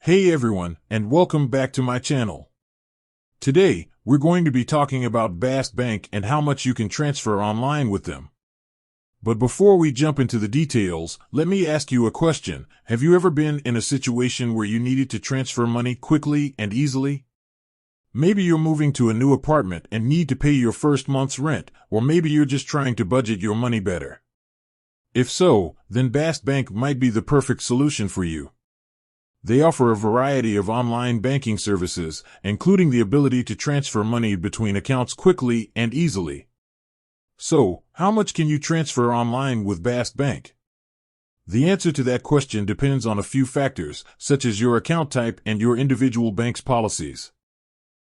Hey everyone, and welcome back to my channel. Today, we're going to be talking about Bask Bank and how much you can transfer online with them. But before we jump into the details, let me ask you a question. Have you ever been in a situation where you needed to transfer money quickly and easily? Maybe you're moving to a new apartment and need to pay your first month's rent, or maybe you're just trying to budget your money better. If so, then Bask Bank might be the perfect solution for you. They offer a variety of online banking services, including the ability to transfer money between accounts quickly and easily. So, how much can you transfer online with Bask Bank? The answer to that question depends on a few factors, such as your account type and your individual bank's policies.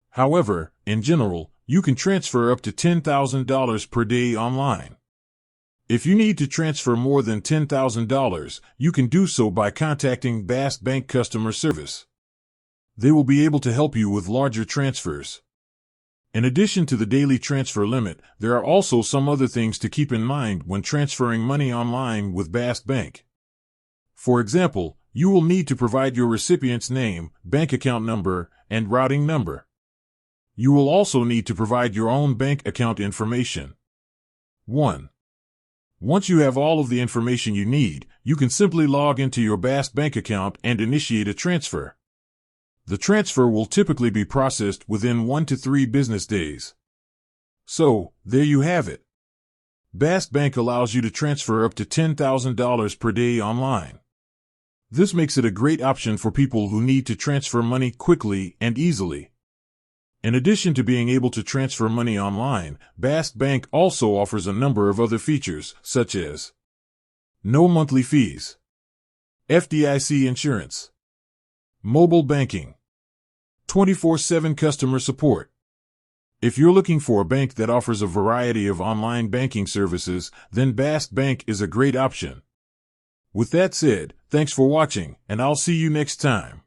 However, in general, you can transfer up to $10,000 per day online. If you need to transfer more than $10,000, you can do so by contacting Bask Bank customer service. They will be able to help you with larger transfers. In addition to the daily transfer limit, there are also some other things to keep in mind when transferring money online with Bask Bank. For example, you will need to provide your recipient's name, bank account number, and routing number. You will also need to provide your own bank account information. 1. Once you have all of the information you need, you can simply log into your Bask Bank account and initiate a transfer. The transfer will typically be processed within 1 to 3 business days. So, there you have it. Bask Bank allows you to transfer up to $10,000 per day online. This makes it a great option for people who need to transfer money quickly and easily. In addition to being able to transfer money online, Bask Bank also offers a number of other features, such as no monthly fees, FDIC insurance, mobile banking, 24/7 customer support. If you're looking for a bank that offers a variety of online banking services, then Bask Bank is a great option. With that said, thanks for watching, and I'll see you next time.